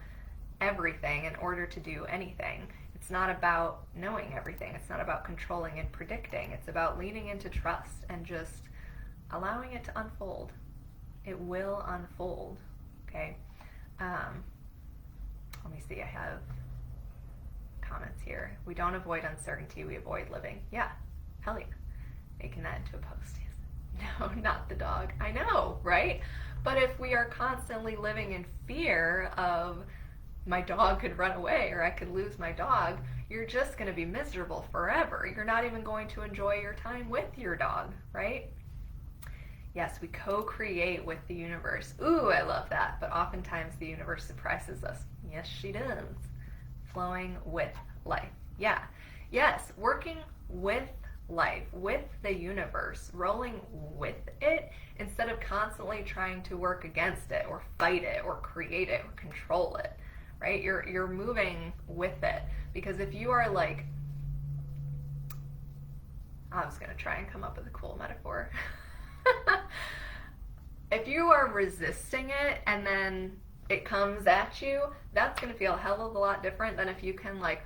everything in order to do anything. It's not about knowing everything. It's not about controlling and predicting. It's about leaning into trust and just allowing it to unfold. It will unfold. Okay. Let me see. I have comments here. We don't avoid uncertainty. We avoid living. Yeah. Hell yeah. Making that into a post. No, not the dog. I know, right? But if we are constantly living in fear of my dog could run away or I could lose my dog, you're just going to be miserable forever. You're not even going to enjoy your time with your dog, right? Yes, we co-create with the universe. Ooh, I love that. But oftentimes the universe surprises us. Yes, she does. Flowing with life. Yeah. Yes, working with life, with the universe, rolling with it instead of constantly trying to work against it or fight it or create it or control it. Right? You're moving with it. Because if you are like, I was going to try and come up with a cool metaphor. If you are resisting it and then it comes at you, that's going to feel a hell of a lot different than if you can like,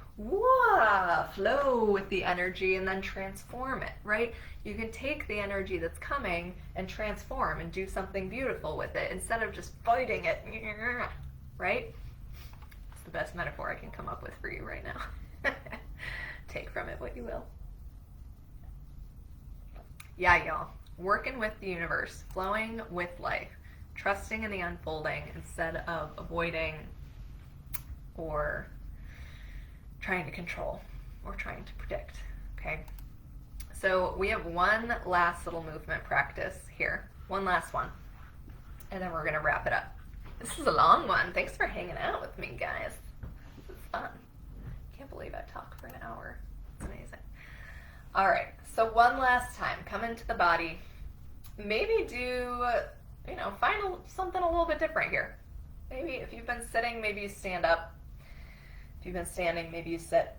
flow with the energy and then transform it, right? You can take the energy that's coming and transform and do something beautiful with it instead of just fighting it, right? The best metaphor I can come up with for you right now. Take from it what you will. Yeah, y'all. Working with the universe, flowing with life, trusting in the unfolding instead of avoiding or trying to control or trying to predict. Okay? So we have one last little movement practice here. One last one. And then we're going to wrap it up. This is a long one. Thanks for hanging out with me, guys. This is fun. Can't believe I talked for an hour. It's amazing. All right. So one last time, come into the body. Maybe do, find something a little bit different here. Maybe if you've been sitting, maybe you stand up. If you've been standing, maybe you sit.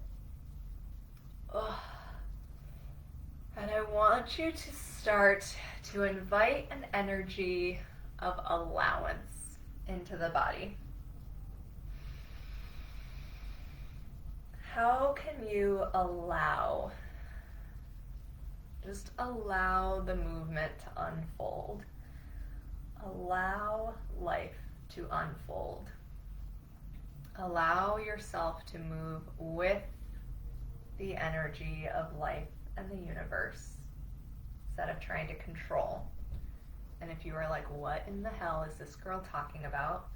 And I want you to start to invite an energy of allowance into the body. How can you allow? Just allow the movement to unfold. Allow life to unfold. Allow yourself to move with the energy of life and the universe instead of trying to control. And if you are like, what in the hell is this girl talking about?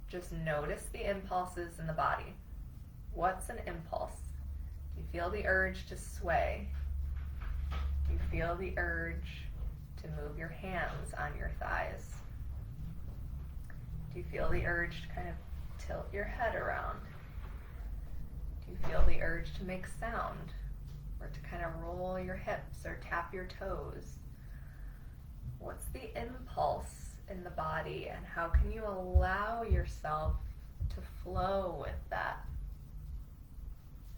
Just notice the impulses in the body. What's an impulse? Do you feel the urge to sway? Do you feel the urge to move your hands on your thighs? Do you feel the urge to kind of tilt your head around? Do you feel the urge to make sound? Or to kind of roll your hips or tap your toes? What's the impulse in the body, and how can you allow yourself to flow with that?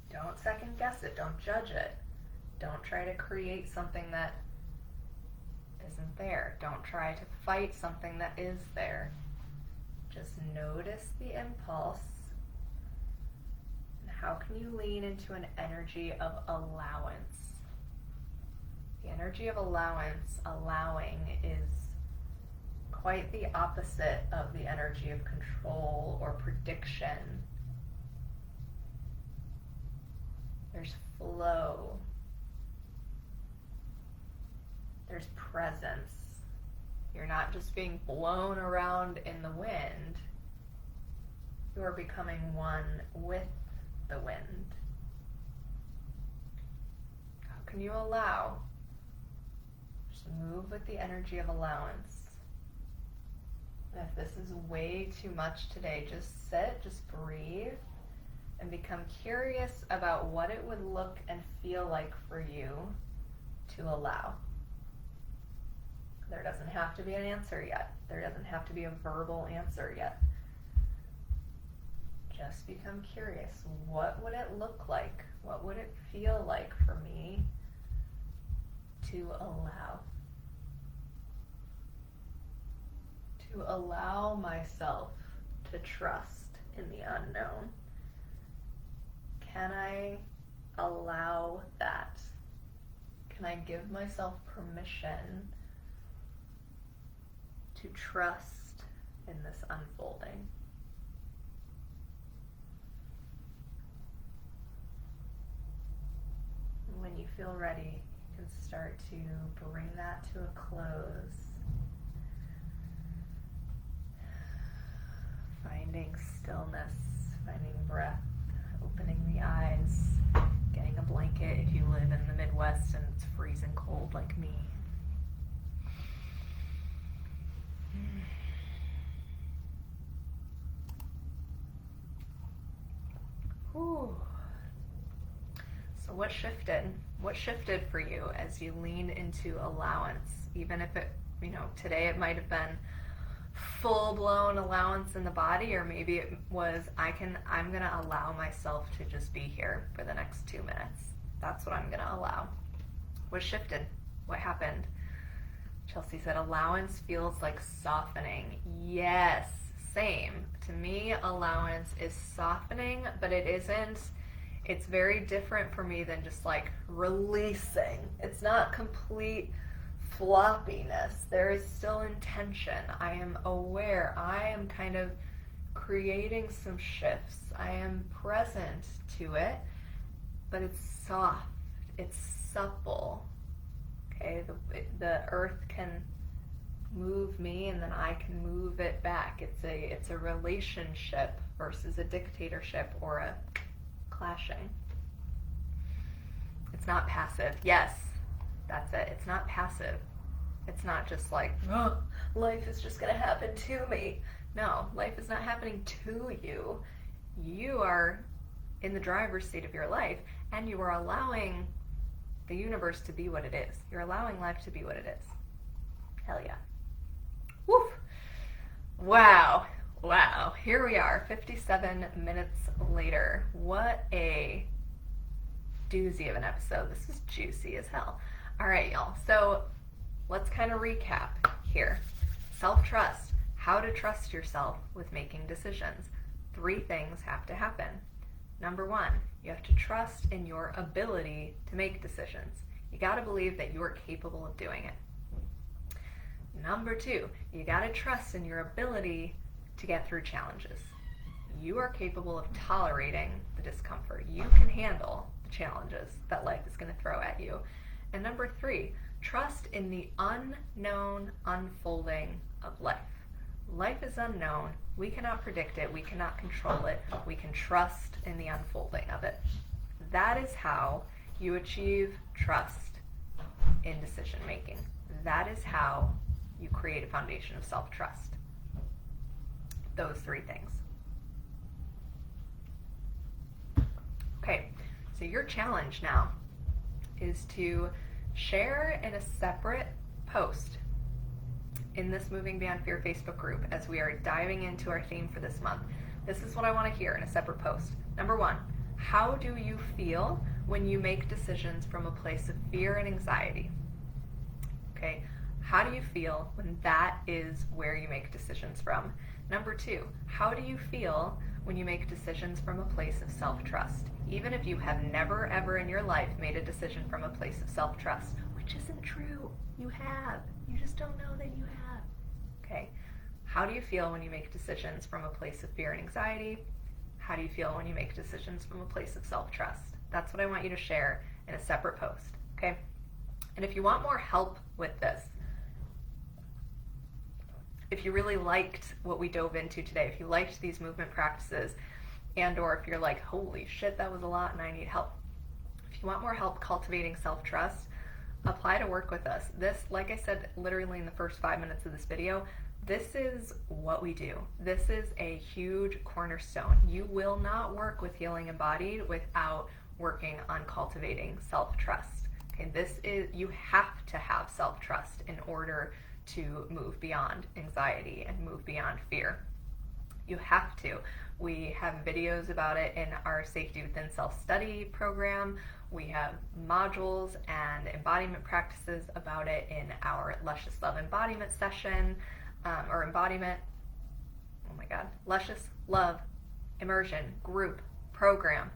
Don't second guess it. Don't judge it. Don't try to create something that isn't there. Don't try to fight something that is there. Just notice the impulse. And how can you lean into an energy of allowance? The energy of allowance, allowing, is quite the opposite of the energy of control or prediction. There's flow. There's presence. You're not just being blown around in the wind. You are becoming one with the wind. How can you allow? Just move with the energy of allowance. And if this is way too much today, just sit, just breathe, and become curious about what it would look and feel like for you to allow. There doesn't have to be an answer yet. There doesn't have to be a verbal answer yet. Just become curious. What would it look like? What would it feel like for me to allow? To allow myself to trust in the unknown. Can I allow that? Can I give myself permission to trust in this unfolding? When you feel ready, you can start to bring that to a close. Finding stillness, finding breath, opening the eyes, getting a blanket if you live in the Midwest and it's freezing cold like me. Ooh. So what shifted? What shifted for you as you leaned into allowance? Even if it, today it might have been full-blown allowance in the body, or maybe it was, I'm gonna allow myself to just be here for the next 2 minutes. That's what I'm gonna allow. What shifted? What happened? Chelsea said, allowance feels like softening. Yes, same. To me, allowance is softening, but it isn't. It's very different for me than just like releasing. It's not complete floppiness. There is still intention. I am aware. I am kind of creating some shifts. I am present to it, but it's soft. It's supple. Okay, the earth can move me, and then I can move it back. It's a relationship versus a dictatorship or a clashing. It's not passive. Yes, that's it. It's not passive. It's not just like, oh, life is just going to happen to me. No, life is not happening to you. You are in the driver's seat of your life, and you are allowing the universe to be what it is. You're allowing life to be what it is. Hell yeah. Woof. Wow. Wow. Here we are, 57 minutes later. What a doozy of an episode. This is juicy as hell. All right, y'all. So let's kind of recap here. Self-trust. How to trust yourself with making decisions. 3 things have to happen. Number 1, you have to trust in your ability to make decisions. You got to believe that you are capable of doing it. Number 2, you got to trust in your ability to get through challenges. You are capable of tolerating the discomfort. You can handle the challenges that life is going to throw at you. And number 3, trust in the unknown unfolding of life. Life is unknown. We cannot predict it. We cannot control it. We can trust in the unfolding of it. That is how you achieve trust in decision making. That is how you create a foundation of self-trust. Those 3 things. Okay, so your challenge now is to share in a separate post in this Moving Beyond Fear Facebook group as we are diving into our theme for this month. This is what I want to hear in a separate post. Number 1, how do you feel when you make decisions from a place of fear and anxiety? Okay, how do you feel when that is where you make decisions from? Number 2, how do you feel when you make decisions from a place of self-trust? Even if you have never ever in your life made a decision from a place of self-trust, which isn't true. You have. You just don't know that you have. Okay. How do you feel when you make decisions from a place of fear and anxiety? How do you feel when you make decisions from a place of self-trust? That's what I want you to share in a separate post, okay? And if you want more help with this, if you really liked what we dove into today, if you liked these movement practices, and or if you're like, holy shit, that was a lot and I need help. If you want more help cultivating self-trust, apply to work with us. This, like I said, literally in the first 5 minutes of this video, this is what we do. This is a huge cornerstone. You will not work with Healing Embodied without working on cultivating self-trust. Okay, this is, you have to have self-trust in order to move beyond anxiety and move beyond fear. You have to. We have videos about it in our Safety Within Self-Study program. We have modules and embodiment practices about it in our Luscious Love Embodiment session, or embodiment, oh my God, Luscious Love Immersion Group Program.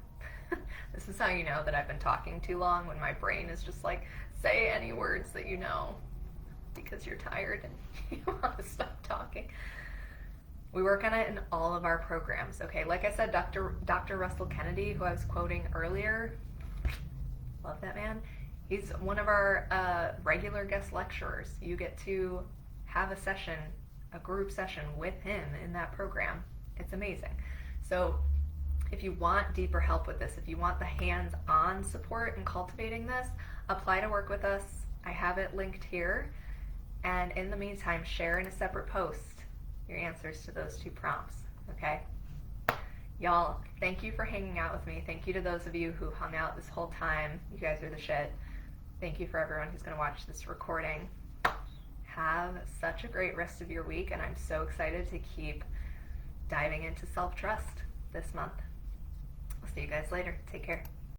This is how you know that I've been talking too long, when my brain is just like, say any words that you know, because you're tired and you want to stop talking. We work on it in all of our programs, okay? Like I said, Dr. Russell Kennedy, who I was quoting earlier, love that man. He's one of our regular guest lecturers. You get to have a session, a group session with him in that program. It's amazing. So if you want deeper help with this, if you want the hands-on support in cultivating this, apply to work with us. I have it linked here. And in the meantime, share in a separate post your answers to those 2 prompts, okay? Y'all, thank you for hanging out with me. Thank you to those of you who hung out this whole time. You guys are the shit. Thank you for everyone who's gonna watch this recording. Have such a great rest of your week, and I'm so excited to keep diving into self-trust this month. I'll see you guys later. Take care.